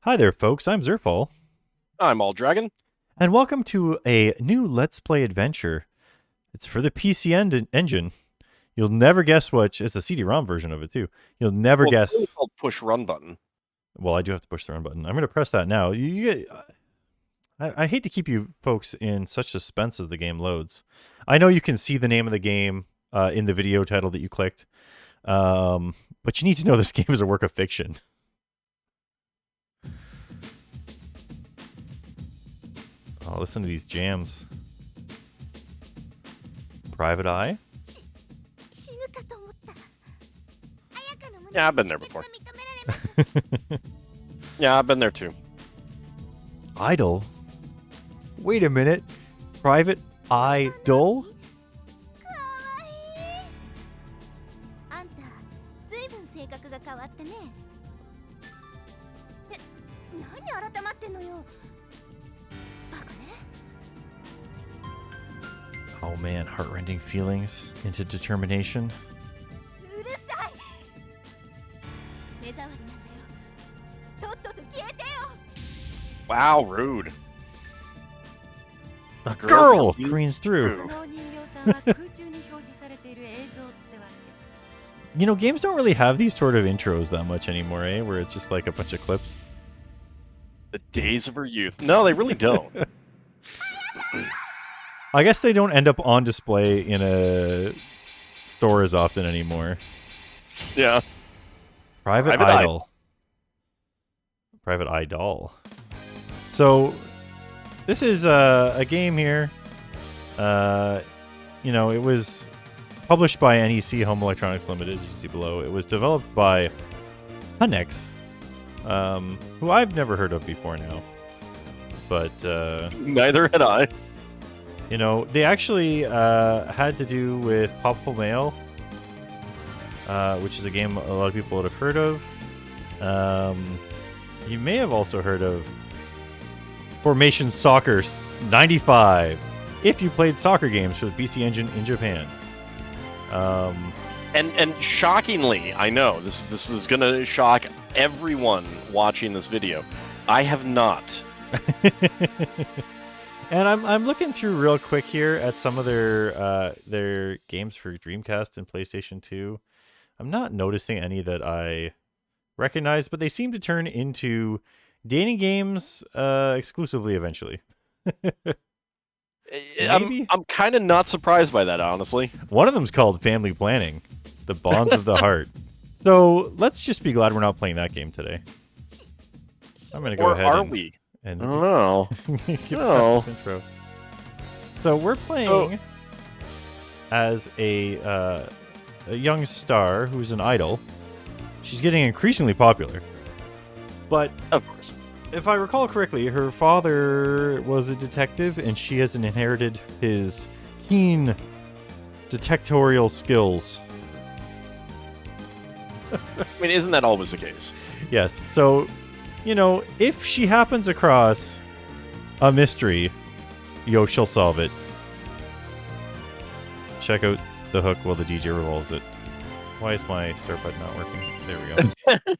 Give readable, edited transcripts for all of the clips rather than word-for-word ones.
Hi there, folks. I'm Zerfall. I'm All Dragon. And welcome to a new Let's Play adventure. It's for the PC-Engine. You'll never guess which. It's a CD-ROM version of it, too. You'll never guess. It's called push run button. Well, I do have to push the run button. I'm going to press that now. I hate to keep you folks in such suspense as the game loads. I know you can see the name of the game in the video title that you clicked. But you need to know this game is a work of fiction. Oh, listen to these jams. Private Eye? Yeah, I've been there before. Yeah, I've been there too. Idol? Wait a minute. Private Eye Dol? Oh man, heart-rending feelings into determination. Wow, rude. A girl careens through. You know, games don't really have these sort of intros that much anymore, eh? Where it's just like a bunch of clips. The days of her youth. No, they really don't. I guess they don't end up on display in a store as often anymore. Yeah. Private Eye Dol. Private Eye Dol. So, this is a game here. You know, it was published by NEC Home Electronics Limited, as you see below. It was developed by HuneX, who I've never heard of before now. But neither had I. You know, they actually had to do with Popful Mail, which is a game a lot of people would have heard of. You may have also heard of Formation Soccer 95, if you played soccer games for the PC-Engine in Japan. And shockingly, I know this is gonna shock everyone watching this video. I have not. And I'm looking through real quick here at some of their games for Dreamcast and PlayStation 2. I'm not noticing any that I recognize, but they seem to turn into dating games exclusively eventually. I'm kind of not surprised by that, honestly. One of them's called Family Planning, The Bonds of the Heart. So let's just be glad we're not playing that game today. I'm going to go ahead are we? And I don't know. No. Intro. So we're playing as a young star who's an idol. She's getting increasingly popular. But of course, if I recall correctly, her father was a detective, and she has inherited his keen detectorial skills. I mean, isn't that always the case? Yes. So, you know, if she happens across a mystery, she'll solve it. Check out the hook while the DJ revolves it. Why is my start button not working? There we go.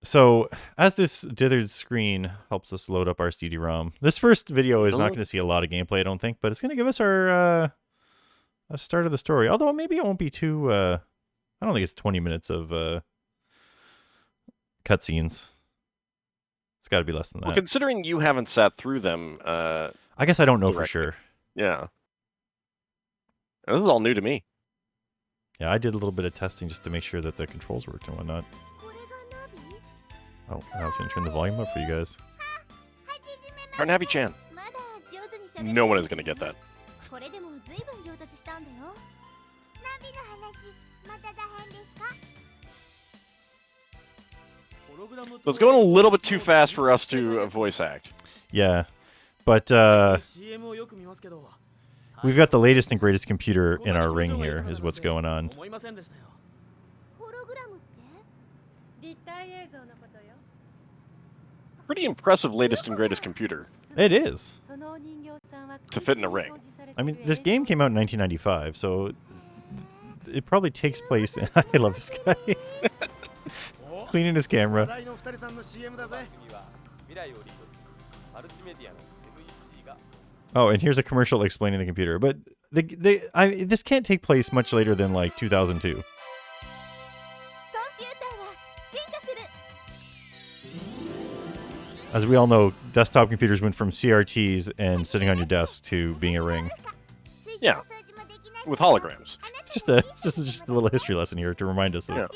So, as this dithered screen helps us load up our CD-ROM, this first video is not going to see a lot of gameplay, I don't think, but it's going to give us our a start of the story. Although maybe it won't be too... I don't think it's 20 minutes of cutscenes. It's got to be less than that. Well, considering you haven't sat through them... I guess I don't know for sure. Yeah. This is all new to me. Yeah, I did a little bit of testing just to make sure that the controls worked and whatnot. Oh, I was going to turn the volume up for you guys. Navi-chan. No one is going to get that. So it's going a little bit too fast for us to voice act. Yeah, but we've got the latest and greatest computer in our ring here, is what's going on. Pretty impressive latest and greatest computer. It is. To fit in a ring. I mean, this game came out in 1995, so it probably takes place in... I love this guy. cleaning his camera. Oh, and here's a commercial explaining the computer. But this can't take place much later than like 2002. As we all know, desktop computers went from CRTs and sitting on your desk to being a ring. Yeah, with holograms. Just a little history lesson here to remind us of. Yeah.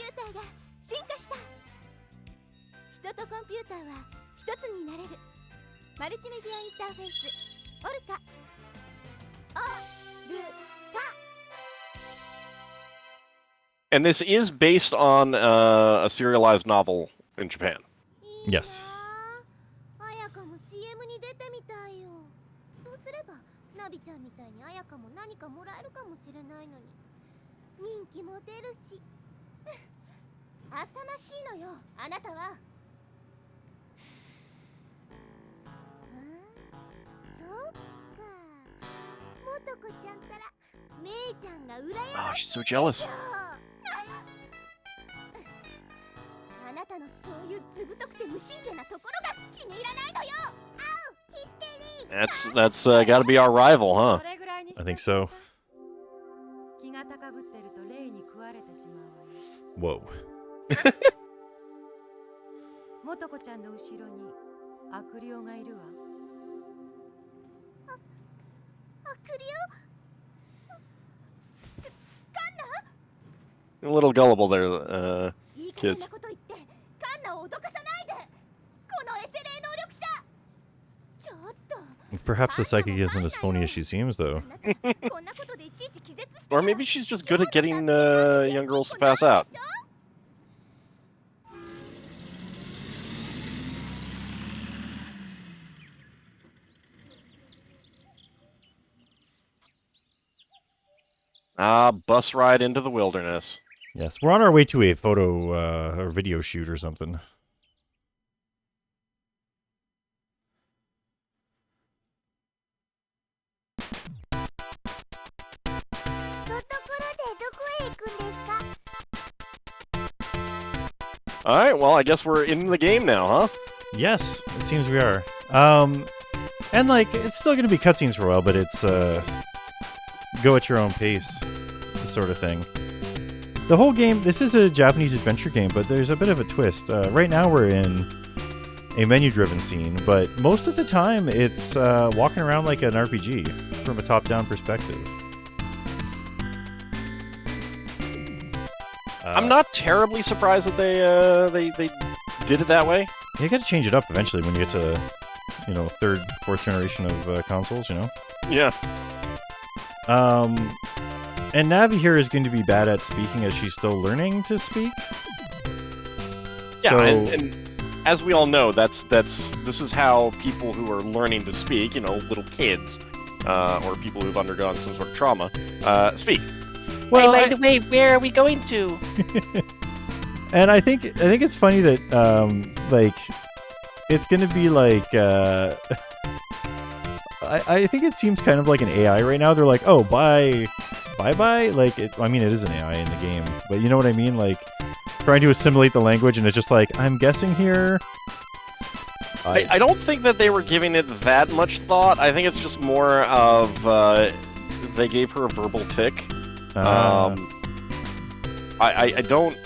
And this is based on a serialized novel in Japan. Yes. Oh, she's so jealous. That's gotta be our rival, huh? I think so. Whoa. A little gullible there, kids. Perhaps the psychic isn't as phony as she seems, though. Or maybe she's just good at getting young girls to pass out. Bus ride into the wilderness. Yes, we're on our way to a photo or video shoot or something. Alright, well, I guess we're in the game now, huh? Yes, it seems we are. And like, it's still going to be cutscenes for a while, but it's go at your own pace sort of thing. The whole game, this is a Japanese adventure game, but there's a bit of a twist. Right now we're in a menu-driven scene, but most of the time it's walking around like an RPG from a top-down perspective. I'm not terribly surprised that they did it that way. You got to change it up eventually when you get to, you know, third, fourth generation of consoles, you know? Yeah. And Navi here is going to be bad at speaking as she's still learning to speak. Yeah, so... and as we all know, this is how people who are learning to speak, you know, little kids, or people who've undergone some sort of trauma, speak. Well, hey, by the way, where are we going to? And I think it's funny that like it's gonna be like I think it seems kind of like an AI right now. They're like, oh, bye. Like I mean, it is an AI in the game, but you know what I mean? Like trying to assimilate the language, and it's just like, I'm guessing here. I don't think that they were giving it that much thought. I think it's just more of they gave her a verbal tick. I don't.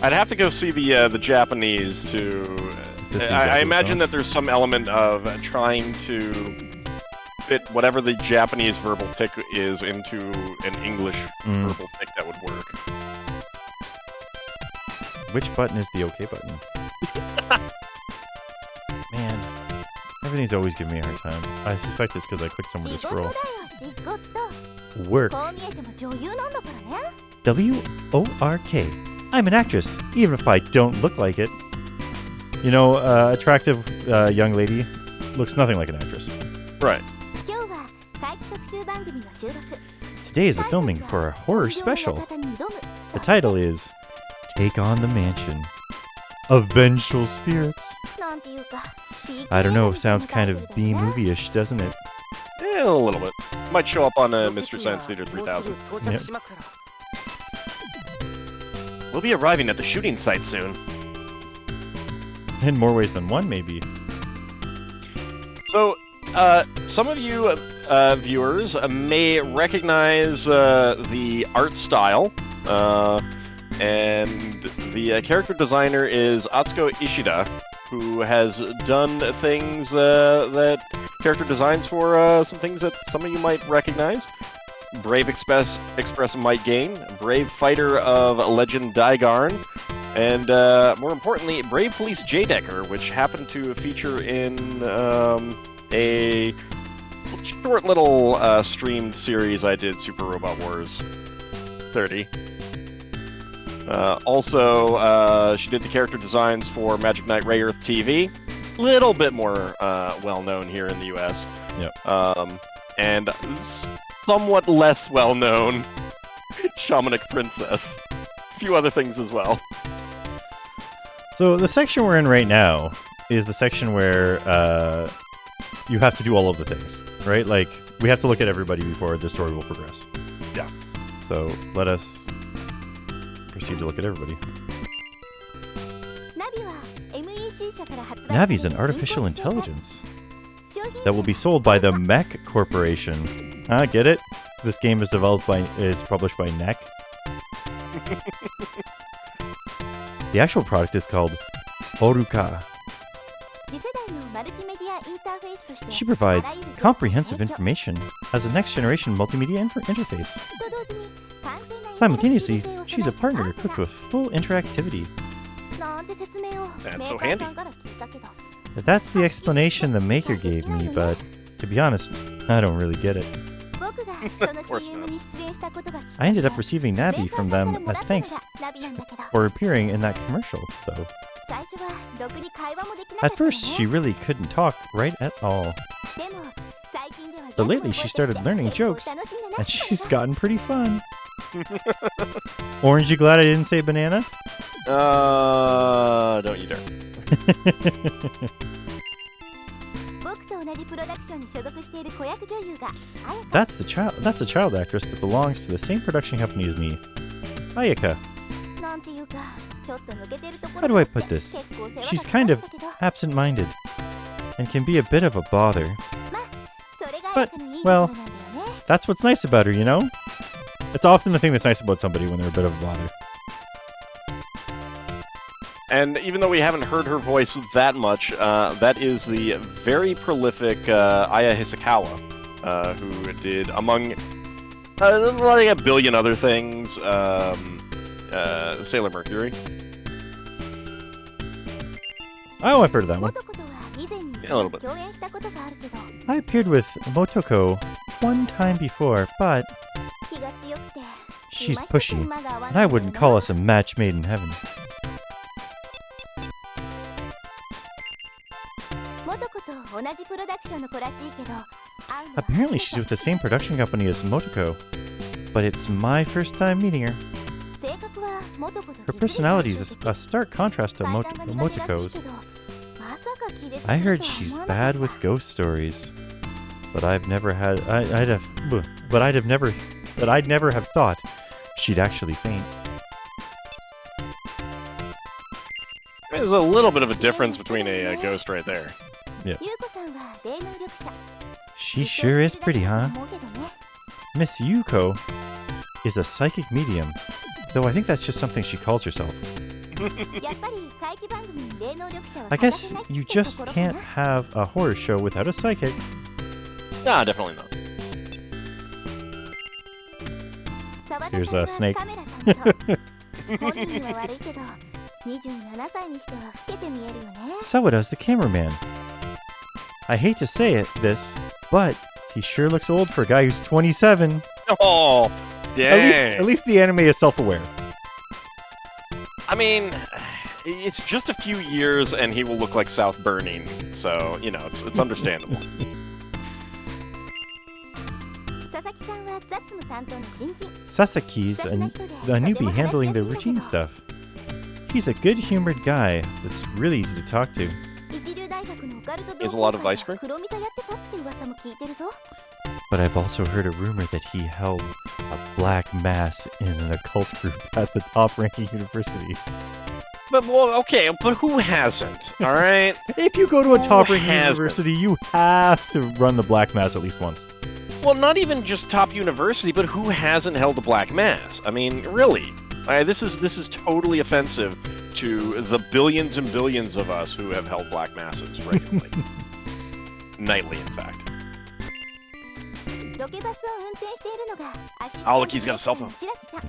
I'd have to go see the Japanese to. I imagine that there's some element of trying to fit whatever the Japanese verbal tick is into an English verbal tick that would work. Which button is the OK button? Man, everything's always giving me a hard time. I suspect it's because I clicked somewhere to scroll. Work. W-O-R-K. I'm an actress, even if I don't look like it. You know, attractive young lady looks nothing like an actress. Right. Today is the filming for a horror special. The title is Take on the Mansion of Vengeful Spirits. I don't know, sounds kind of B-movie-ish, doesn't it? Yeah, a little bit. Might show up on Mystery Science Theater 3000. Yep. We'll be arriving at the shooting site soon. In more ways than one, maybe. So, some of you viewers may recognize the art style, and the character designer is Atsuko Ishida, who has done things that character designs for some things that some of you might recognize. Brave Express Might Gain, Brave Fighter of Legend Daigarn, and more importantly, Brave Police J-Decker, which happened to feature in a short little streamed series I did, Super Robot Wars 30. Also, she did the character designs for Magic Knight Ray Earth TV. Little bit more well-known here in the US. Yep. And somewhat less well-known Shamanic Princess. A few other things as well. So the section we're in right now is the section where you have to do all of the things, right? Like, we have to look at everybody before the story will progress. Yeah. So let us proceed to look at everybody. Navi's an artificial intelligence that will be sold by the MEC Corporation. Get it? This game is published by NEC. The actual product is called Oruka. She provides comprehensive information as a next-generation multimedia interface. Simultaneously, she's a partner equipped with full interactivity. That's so handy. That's the explanation the maker gave me, but to be honest, I don't really get it. Of course not. I ended up receiving Navi from them as thanks for appearing in that commercial, though. At first, she really couldn't talk right at all. But lately, she started learning jokes, and she's gotten pretty fun. Orange, you glad I didn't say banana? Don't you dare. That's a child actress that belongs to the same production company as me. Ayaka. How do I put this? She's kind of absent-minded and can be a bit of a bother. But, well, that's what's nice about her, you know? It's often the thing that's nice about somebody when they're a bit of a bother. And even though we haven't heard her voice that much, that is the very prolific Aya Hisakawa, who did, among like a billion other things, Sailor Mercury. Oh, I've heard of that one. Yeah, a little bit. I appeared with Motoko one time before, but she's pushy, and I wouldn't call us a match made in heaven. Apparently she's with the same production company as Motoko, but it's my first time meeting her. Her personality is a stark contrast to Motoko's. I heard she's bad with ghost stories, but I'd never have thought she'd actually faint. There's a little bit of a difference between a ghost right there. Yeah. She sure is pretty, huh? Miss Yuko is a psychic medium, though I think that's just something she calls herself. I guess you just can't have a horror show without a psychic. Nah, definitely not. Here's a snake. So does the cameraman. I hate to say this, but he sure looks old for a guy who's 27. Oh, dang. At least the anime is self-aware. I mean, it's just a few years and he will look like South Burning, so, you know, it's understandable. Sasaki's a newbie handling the routine stuff. He's a good-humored guy that's really easy to talk to. He has a lot of ice cream? But I've also heard a rumor that he held a black mass in an occult group at the top-ranking university. but who hasn't? All right. If you go to a top-ranked hasn't? university, you have to run the Black Mass at least once. Well, not even just top university, but who hasn't held the Black Mass? I mean, really, this is totally offensive to the billions and billions of us who have held Black Masses regularly, nightly, in fact. Oh, look, he's got a cell phone.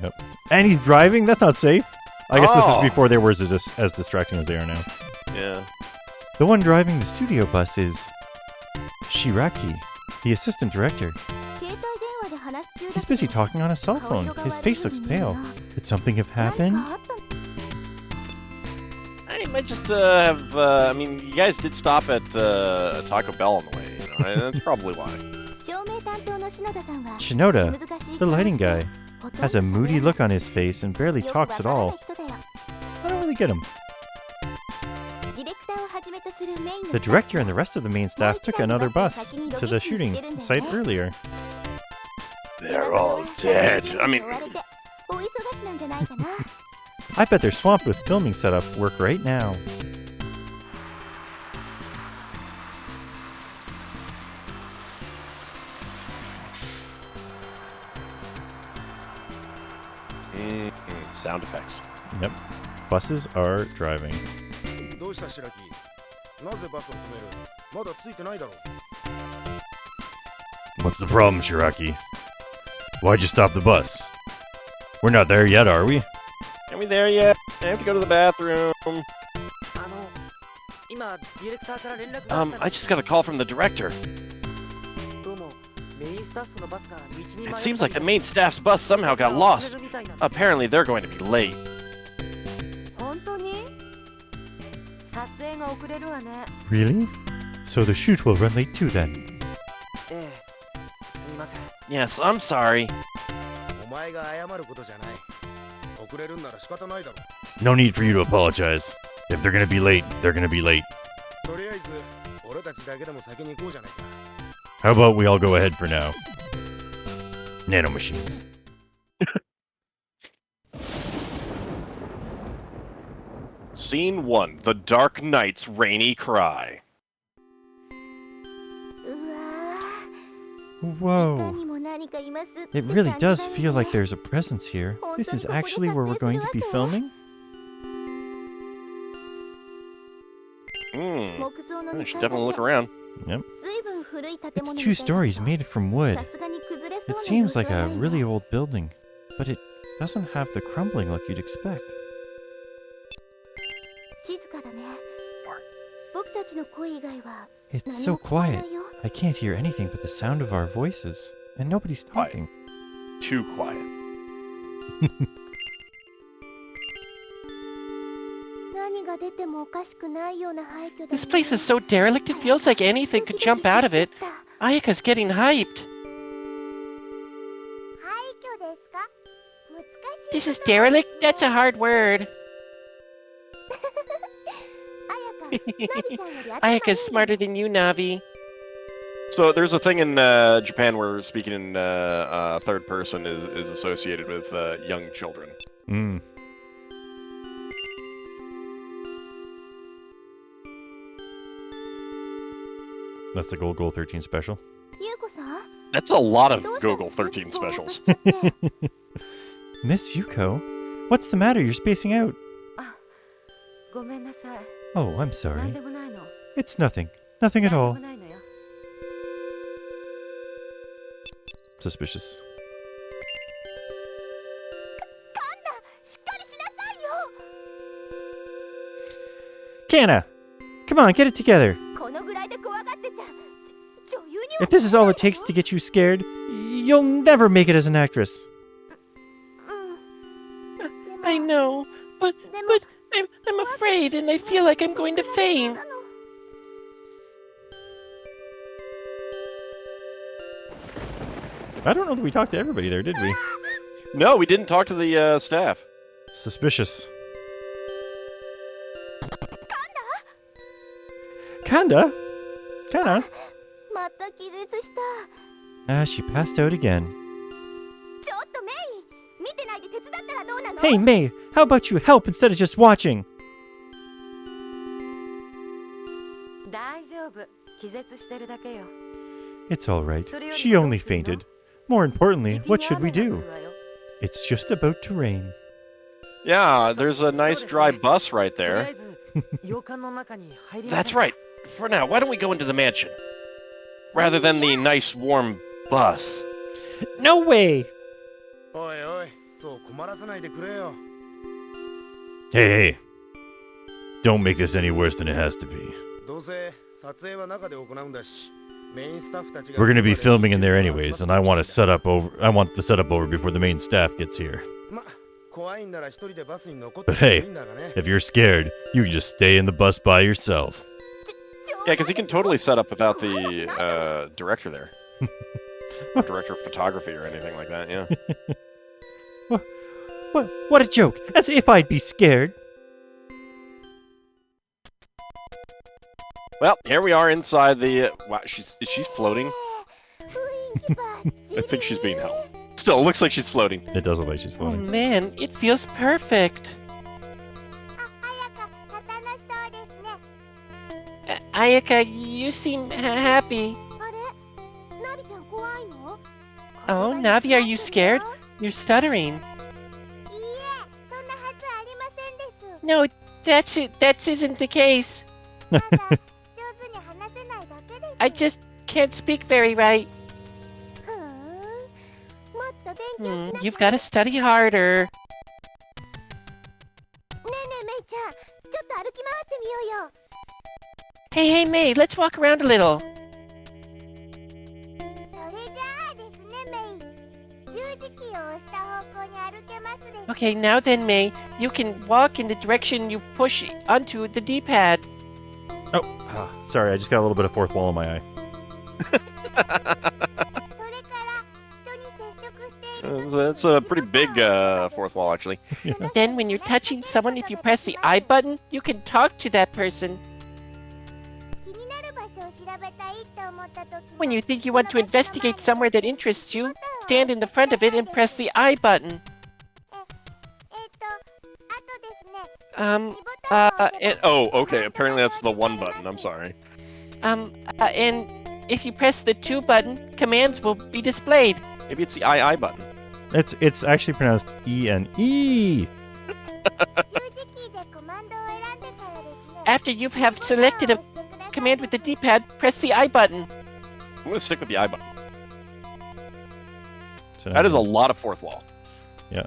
Yep. And he's driving? That's not safe. I guess this is Oh. before they were as distracting as they are now. Yeah. The one driving the studio bus is Shiraki, the assistant director. He's busy talking on a cell phone. His face looks pale. Could something have happened? I might just have. I mean, you guys did stop at Taco Bell on the way. You know, and that's probably why. Shinoda, the lighting guy, has a moody look on his face and barely talks at all. I don't really get him. The director and the rest of the main staff took another bus to the shooting site earlier. They're all dead. I mean, I bet they're swamped with filming setup work right now. sound effects. Yep. Buses are driving. What's the problem, Shiraki? Why'd you stop the bus? We're not there yet, are we? Are we there yet? I have to go to the bathroom. I just got a call from the director. It seems like the main staff's bus somehow got lost. Apparently they're going to be late. Really? So the shoot will run late too then? Yes, I'm sorry. No need for you to apologize. If they're gonna be late, they're gonna be late. How about we all go ahead for now? Nanomachines. Scene 1. The Dark Knight's Rainy Cry. Whoa. It really does feel like there's a presence here. This is actually where we're going to be filming? I should definitely look around. Yep. It's 2 stories made from wood. It seems like a really old building, but it doesn't have the crumbling look you'd expect. It's so quiet. I can't hear anything but the sound of our voices, and nobody's talking. Too quiet. This place is so derelict it feels like anything could jump out of it. Ayaka's getting hyped. This is derelict? That's a hard word. Ayaka's smarter than you, Navi. So there's a thing in Japan where speaking in third person is associated with young children. Mm. That's the Goal 13 special. That's a lot of Google 13 specials. Miss Yuko? What's the matter? You're spacing out. Oh, I'm sorry. It's nothing. Nothing at all. Suspicious. Kana! Come on, get it together. If this is all it takes to get you scared, you'll never make it as an actress. I know, but I'm afraid and I feel like I'm going to faint. I don't know that we talked to everybody there, did we? No, we didn't talk to the staff. Suspicious. Kanda? Kana? She passed out again. Hey, May, how about you help instead of just watching? It's all right. She only fainted. More importantly, what should we do? It's just about to rain. Yeah, there's a nice dry bus right there. That's right. For now, why don't we go into the mansion? Rather than the nice warm bus. No way! Hey. Don't make this any worse than it has to be. We're gonna be filming in there anyways, and I want the setup over before the main staff gets here. But hey, if you're scared, you can just stay in the bus by yourself. Yeah, because he can totally set up without the director there. Director of photography or anything like that, yeah. What a joke! As if I'd be scared! Well, here we are inside the... wow, is she floating? I think she's being held. Still, it looks like she's floating. It does look like she's Oh floating. man, it feels perfect. Ayaka, you seem happy. Oh, Navi, are you scared? You're stuttering. No, that isn't the case. I just can't speak very right. You've got to study harder. Hey, May, let's walk around a little. Okay, now then, May, you can walk in the direction you push onto the D-pad. Oh, sorry, I just got a little bit of fourth wall in my eye. That's a pretty big fourth wall, actually. Yeah. Then when you're touching someone, if you press the I button, you can talk to that person. When you think you want to investigate somewhere that interests you, stand in the front of it and press the I button. Oh, okay, apparently that's the 1 button, I'm sorry. And if you press the 2 button, commands will be displayed. Maybe it's the II button. It's actually pronounced E-N-E! After you have selected a command with the D-pad, press the I button. I'm going to stick with the I button. So That is a lot of fourth wall. Yeah.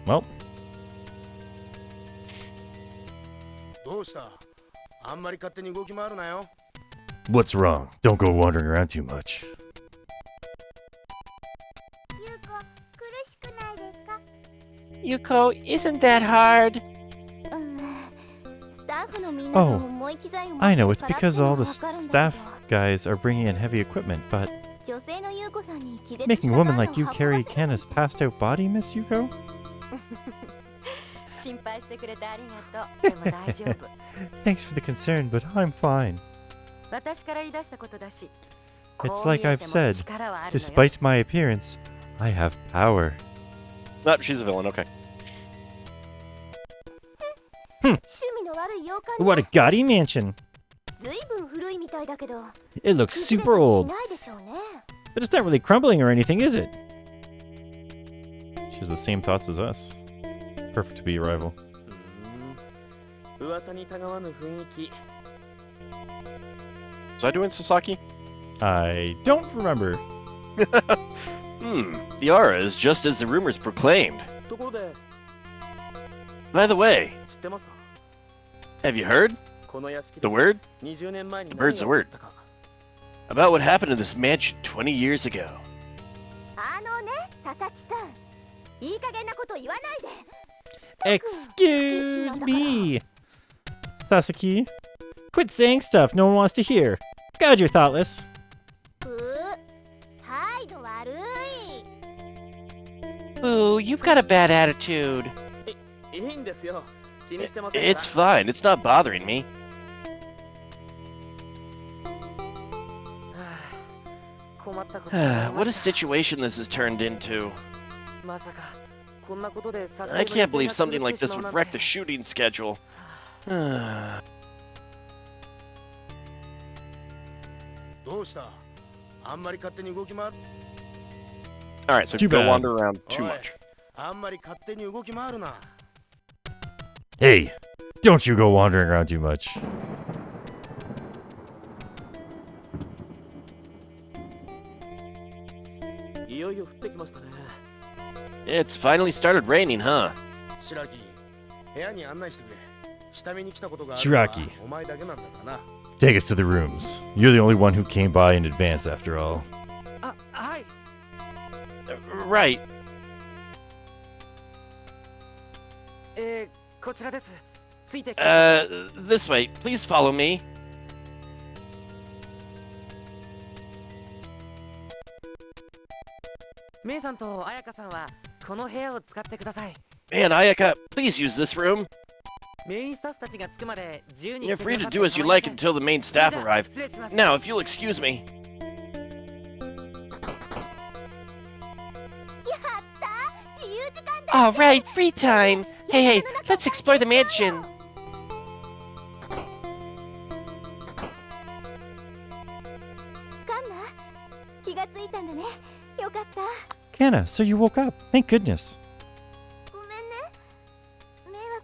Well. What's wrong? Don't go wandering around too much. Yuko, isn't that hard? Oh, I know, it's because all the staff guys are bringing in heavy equipment, but making a woman like you carry Kanna's passed out body, Miss Yuko? Thanks for the concern, but I'm fine. It's like I've said, despite my appearance, I have power. Nope, she's a villain, okay. What a gaudy mansion! It looks super old. But it's not really crumbling or anything, is it? She has the same thoughts as us. Perfect to be a rival. Was I doing Sasaki? I don't remember. The aura is just as the rumors proclaimed. By the way, have you heard? The word? The bird's the word. About what happened in this mansion 20 years ago. Excuse me! Sasaki, quit saying stuff no one wants to hear. God, you're thoughtless. Ooh, you've got a bad attitude. It's fine, it's not bothering me. What a situation this has turned into. I can't believe something like this would wreck the shooting schedule. Alright, so Too go bad. wander around too much. Hey, don't you go wandering around too much. It's finally started raining, huh? Shiraki, take us to the rooms. You're the only one who came by in advance, after all. Right. This way. Please follow me. Man, Ayaka, please use this room. You're free to do as you like until the main staff arrive. Now, if you'll excuse me. All right, free time. Hey, let's explore the mansion. Kana, so you woke up. Thank goodness.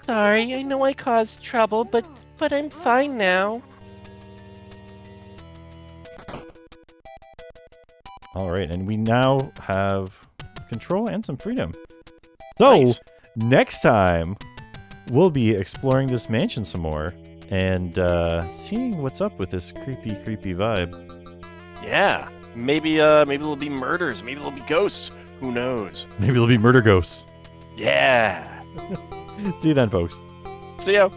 Sorry, I know I caused trouble, but I'm fine now. All right, and we now have control and some freedom. So, Nice. next time, we'll be exploring this mansion some more and seeing what's up with this creepy, creepy vibe. Yeah, maybe there'll be murders, maybe there'll be ghosts. Who knows? Maybe there'll be murder ghosts. Yeah. See you then, folks. See ya.